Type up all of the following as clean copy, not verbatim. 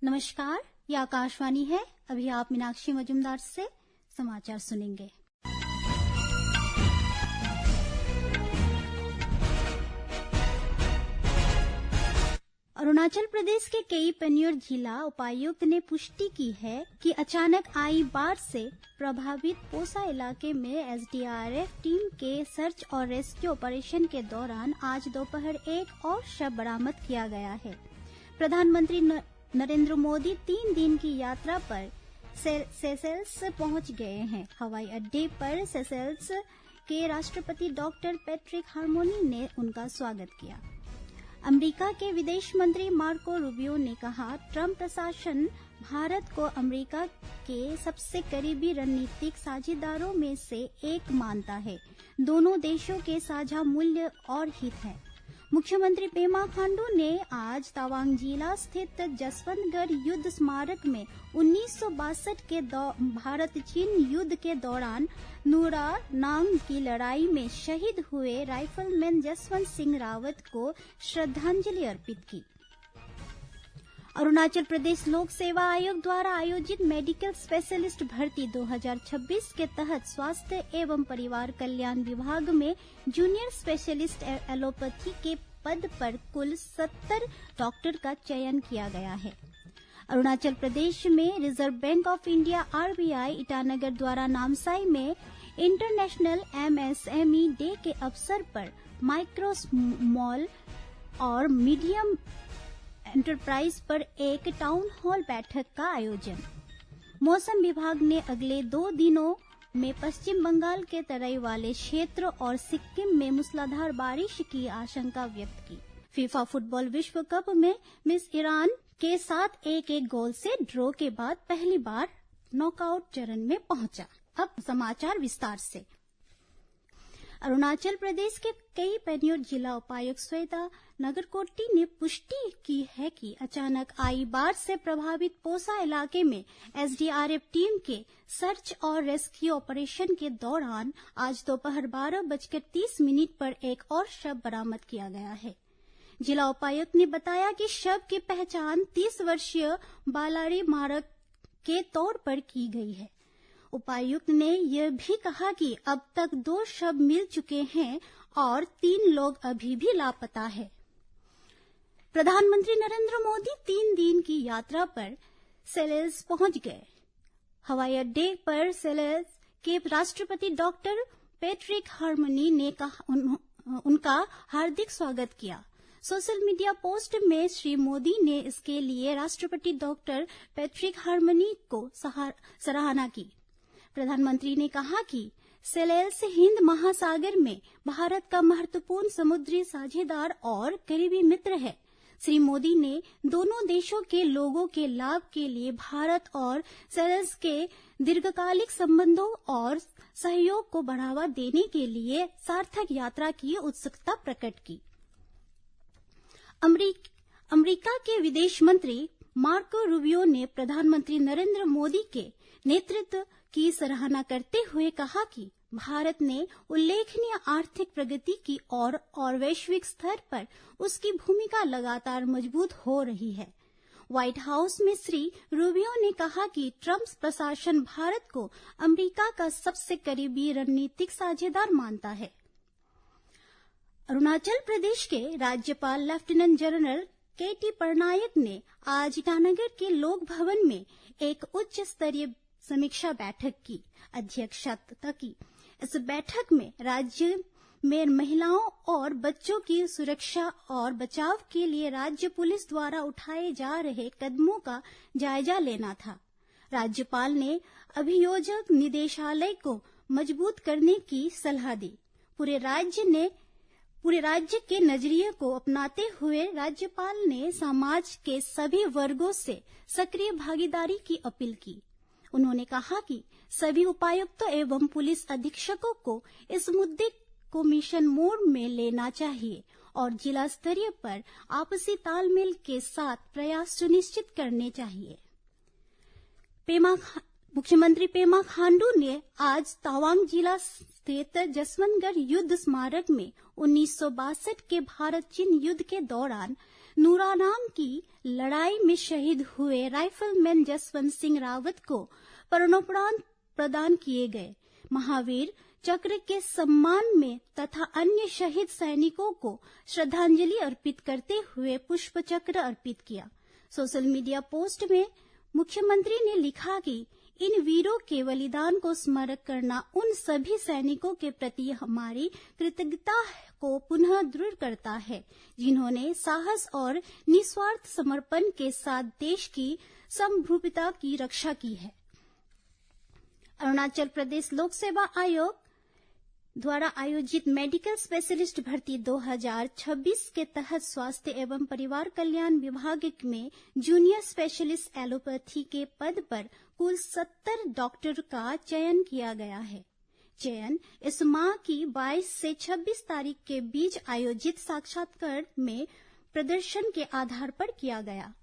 नमस्कार, यह आकाशवाणी है। अभी आप मीनाक्षी मजुमदार से समाचार सुनेंगे। अरुणाचल प्रदेश के कई पन्योर जिला उपायुक्त ने पुष्टि की है कि अचानक आई बाढ़ से प्रभावित पोसा इलाके में एसडीआरएफ टीम के सर्च और रेस्क्यू ऑपरेशन के दौरान आज दोपहर एक और शव बरामद किया गया है। प्रधानमंत्री नरेंद्र मोदी 3 दिन की यात्रा पर सेशेल्स पहुंच गए हैं। हवाई अड्डे पर सेशेल्स के राष्ट्रपति डॉक्टर पैट्रिक हार्मोनी ने उनका स्वागत किया। अमेरिका के विदेश मंत्री मार्को रूबियो ने कहा, ट्रंप प्रशासन भारत को अमेरिका के सबसे करीबी रणनीतिक साझेदारों में से एक मानता है। दोनों देशों के साझा मूल्य और हित हैं। मुख्यमंत्री पेमा खांडू ने आज तवांग जिला स्थित जसवंतगढ़ युद्ध स्मारक में 1962 के भारत चीन युद्ध के दौरान नूरा नांग की लड़ाई में शहीद हुए राइफलमैन जसवंत सिंह रावत को श्रद्धांजलि अर्पित की। अरुणाचल प्रदेश लोक सेवा आयोग द्वारा आयोजित मेडिकल स्पेशलिस्ट भर्ती 2026 के तहत स्वास्थ्य एवं परिवार कल्याण विभाग में जूनियर स्पेशलिस्ट एलोपैथी के पद पर कुल 70 डॉक्टर का चयन किया गया है। अरुणाचल प्रदेश में reserve bank of India RBI Itanagar द्वारा नामसाई में इंटरनेशनल एमएसएमई डे के अवसर पर माइक्रो, स्मॉल और मीडियम एंटरप्राइज पर एक टाउन हॉल बैठक का आयोजन। मौसम विभाग ने अगले 2 दिनों में पश्चिम बंगाल के तराई वाले क्षेत्र और सिक्किम में मूसलाधार बारिश की आशंका व्यक्त की। फीफा फुटबॉल विश्व कप में मिस ईरान के साथ 1-1 गोल से ड्रॉ के बाद पहली बार नॉकआउट चरण में पहुंचा। अब समाचार विस्तार से। अरुणाचल प्रदेश के कई पन्योर जिला उपायुक्त श्वेता नगरकोटी ने पुष्टि की है कि अचानक आई बाढ़ से प्रभावित पोसा इलाके में एसडीआरएफ टीम के सर्च और रेस्क्यू ऑपरेशन के दौरान आज दोपहर 12:30 पर एक और शव बरामद किया गया है। जिला उपायुक्त ने बताया कि शव की पहचान 30 वर्षीय बालारी मारक के तौर पर की गई है। उपायुक्त ने यह भी कहा कि अब तक 2 शव मिल चुके हैं और 3 लोग अभी भी लापता है। प्रधानमंत्री नरेंद्र मोदी 3 दिन की यात्रा पर सेशेल्स पहुंच गए। हवाई अड्डे पर सेशेल्स के राष्ट्रपति डॉक्टर पैट्रिक हार्मोनी ने उनका हार्दिक स्वागत किया। सोशल मीडिया पोस्ट में श्री मोदी ने इसके लिए राष्ट्रपति डॉक्टर पैट्रिक हार्मोनी को सराहना की। प्रधानमंत्री ने कहा कि सेशेल्स हिंद महासागर में भारत का महत्वपूर्ण समुद्री साझेदार और करीबी मित्र है। श्री मोदी ने दोनों देशों के लोगों के लाभ के लिए भारत और सेशेल्स के दीर्घकालिक संबंधों और सहयोग को बढ़ावा देने के लिए सार्थक यात्रा की उत्सुकता प्रकट की। अमेरिका के विदेश मंत्री मार्को रूबियो ने प्रधानमंत्री नरेंद्र मोदी के नेतृत्व की सराहना करते हुए कहा कि भारत ने उल्लेखनीय आर्थिक प्रगति की और वैश्विक स्तर पर उसकी भूमिका लगातार मजबूत हो रही है। व्हाइट हाउस में श्री रूबियो ने कहा कि ट्रंप प्रशासन भारत को अमेरिका का सबसे करीबी रणनीतिक साझेदार मानता है। अरुणाचल प्रदेश के राज्यपाल लेफ्टिनेंट जनरल केटी पटनायक ने आज ईटानगर के लोक भवन में एक उच्च स्तरीय समीक्षा बैठक की अध्यक्षता की। इस बैठक में राज्य में महिलाओं और बच्चों की सुरक्षा और बचाव के लिए राज्य पुलिस द्वारा उठाए जा रहे कदमों का जायजा लेना था। राज्यपाल ने अभियोजक निदेशालय को मजबूत करने की सलाह दी। पूरे राज्य के नजरिए को अपनाते हुए राज्यपाल ने समाज के सभी वर्गों से सक्रिय भागीदारी की अपील की। उन्होंने कहा कि सभी उपायुक्तों एवं पुलिस अधीक्षकों को इस मुद्दे को मिशन मोड में लेना चाहिए और जिला स्तरीय पर आपसी तालमेल के साथ प्रयास सुनिश्चित करने चाहिए। मुख्यमंत्री पेमा खांडू ने आज तवांग जिला स्थित जसवंतगढ़ युद्ध स्मारक में 1962 के भारत चीन युद्ध के दौरान नूरा नाम की लड़ाई में शहीद हुए राइफलमैन जसवंत सिंह रावत को मरणोपरांत प्रदान किए गए महावीर चक्र के सम्मान में तथा अन्य शहीद सैनिकों को श्रद्धांजलि अर्पित करते हुए पुष्प चक्र अर्पित किया। सोशल मीडिया पोस्ट में मुख्यमंत्री ने लिखा कि इन वीरों के बलिदान को स्मरण करना उन सभी सैनिकों के प्रति हमारी कृतज्ञता को पुनः दृढ़ करता है जिन्होंने साहस और निस्वार्थ समर्पण के साथ देश की संप्रभुता की रक्षा की है। अरुणाचल प्रदेश लोक सेवा आयोग द्वारा आयोजित मेडिकल स्पेशलिस्ट भर्ती 2026 के तहत स्वास्थ्य एवं परिवार कल्याण विभाग में जूनियर स्पेशलिस्ट एलोपैथी के पद पर कुल 70 डॉक्टर का चयन किया गया है। चयन इस माह की 22 से 26 तारीख के बीच आयोजित साक्षात्कार में प्रदर्शन के आधार पर किया गया।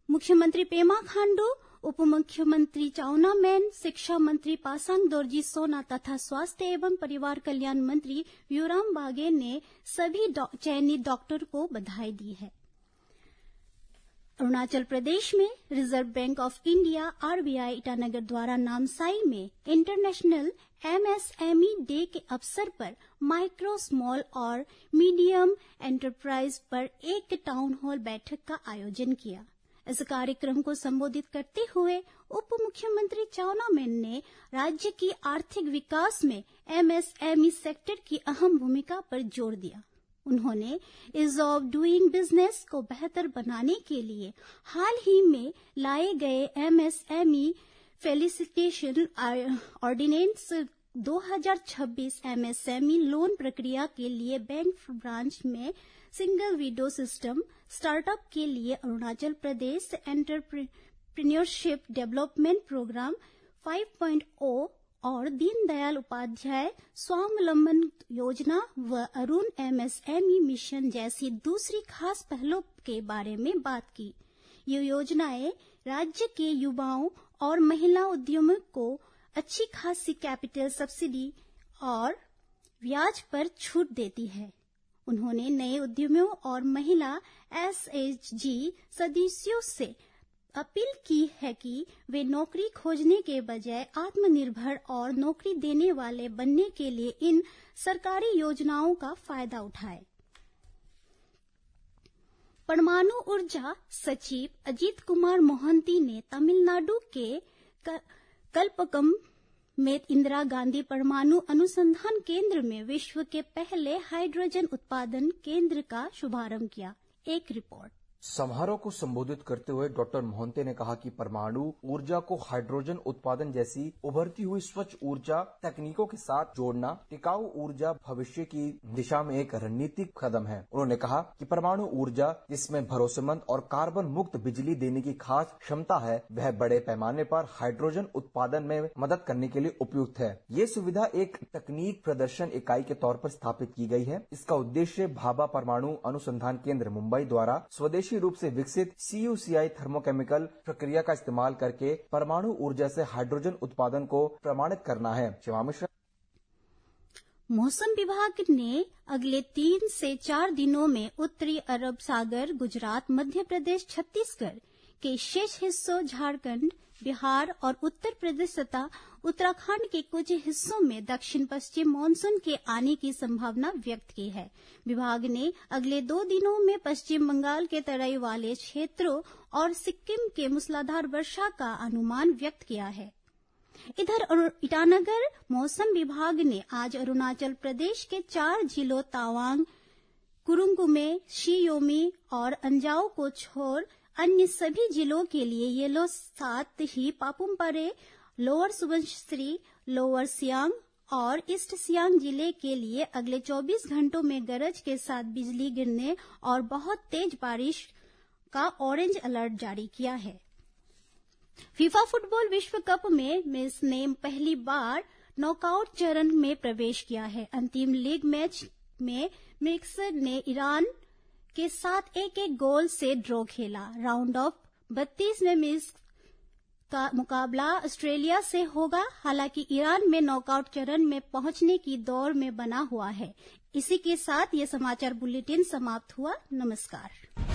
मुख्यमंत्री पेमा खांडू, उप मुख्यमंत्री चाउना मैन, शिक्षा मंत्री पासांग दोरजी सोना तथा स्वास्थ्य एवं परिवार कल्याण मंत्री व्यूराम बागे ने सभी चयनित डॉक्टर को बधाई दी है। अरुणाचल प्रदेश में reserve bank of India RBI Itanagar द्वारा नामसाई में इंटरनेशनल एमएसएमई डे के अवसर पर माइक्रो, स्मॉल और मीडियम एंटरप्राइज पर एक टाउन हॉल बैठक का आयोजन किया। इस कार्यक्रम को संबोधित करते हुए उप मुख्यमंत्री चाउना मैन ने राज्य की आर्थिक विकास में एमएसएमई सेक्टर की अहम भूमिका पर जोर दिया। उन्होंने ईज ऑफ डूइंग बिजनेस को बेहतर बनाने के लिए हाल ही में लाए गए MSME felicitation ordinance 2026 MSME loan प्रक्रिया के लिए बैंक ब्रांच में सिंगल विंडो सिस्टम, स्टार्टअप के लिए Arunachal Pradesh entrepreneurship development programme 5.0 और दीनदयाल उपाध्याय स्वावलंबन योजना व अरुण एमएसएमई मिशन जैसी दूसरी खास पहलों के बारे में बात की। ये योजनाएं राज्य के युवाओं और महिला उद्यमियों को अच्छी खासी कैपिटल सब्सिडी और ब्याज पर छूट देती है। उन्होंने नए उद्यमियों और महिला एसएचजी सदस्यों से अपील की है कि वे नौकरी खोजने के बजाय आत्मनिर्भर और नौकरी देने वाले बनने के लिए इन सरकारी योजनाओं का फायदा उठाएं। परमाणु ऊर्जा सचिव अजीत कुमार मोहंती ने तमिलनाडु के कल्पकम में इंदिरा गांधी परमाणु अनुसंधान केंद्र में विश्व के पहले हाइड्रोजन उत्पादन केंद्र का शुभारंभ किया। एक रिपोर्ट। समारोह को संबोधित करते हुए डॉक्टर मोहंती ने कहा कि परमाणु ऊर्जा को हाइड्रोजन उत्पादन जैसी उभरती हुई स्वच्छ ऊर्जा तकनीकों के साथ जोड़ना टिकाऊ ऊर्जा भविष्य की दिशा में एक रणनीतिक कदम है। उन्होंने कहा कि परमाणु ऊर्जा जिसमें भरोसेमंद और कार्बन मुक्त बिजली देने की खास क्षमता है, वह बड़े पैमाने पर हाइड्रोजन उत्पादन में मदद करने के लिए उपयुक्त है। ये सुविधा एक तकनीक प्रदर्शन इकाई के तौर पर स्थापित की गई है। इसका उद्देश्य भाभा परमाणु अनुसंधान केंद्र मुंबई द्वारा स्वदेशी रूप से विकसित CUCI थर्मोकेमिकल प्रक्रिया का इस्तेमाल करके परमाणु ऊर्जा से हाइड्रोजन उत्पादन को प्रमाणित करना है। शिवा मिश्रा। मौसम विभाग ने अगले 3 से 4 दिनों में उत्तरी अरब सागर, गुजरात, मध्य प्रदेश, छत्तीसगढ़ के शेष हिस्सों, झारखंड, बिहार और उत्तर प्रदेश तथा उत्तराखंड के कुछ हिस्सों में दक्षिण पश्चिम मानसून के आने की संभावना व्यक्त की है। विभाग ने अगले 2 दिनों में पश्चिम बंगाल के तराई वाले क्षेत्रों और सिक्किम के मूसलाधार वर्षा का अनुमान व्यक्त किया है। इधर ईटानगर मौसम विभाग ने आज अरुणाचल प्रदेश के 4 जिलों तवांग, कुरुंग, शी योमी और अंजाव को छोड़ अन्य सभी जिलों के लिए येलो, साथ ही पापुम-पारे, लोअर सुबनसिरी, लोअर सियांग और ईस्ट सियांग जिले के लिए अगले 24 घंटों में गरज के साथ बिजली गिरने और बहुत तेज बारिश का ऑरेंज अलर्ट जारी किया है। फीफा फुटबॉल विश्व कप में मिस ने पहली बार नॉकआउट चरण में प्रवेश किया है। अंतिम लीग मैच में मिक्स ने ईरान के साथ 1-1 गोल से ड्रॉ खेला। राउंड ऑफ 32 में मिस्र का मुकाबला ऑस्ट्रेलिया से होगा। हालांकि ईरान में नॉकआउट चरण में पहुंचने की दौड़ में बना हुआ है। इसी के साथ ये समाचार बुलेटिन समाप्त हुआ। नमस्कार।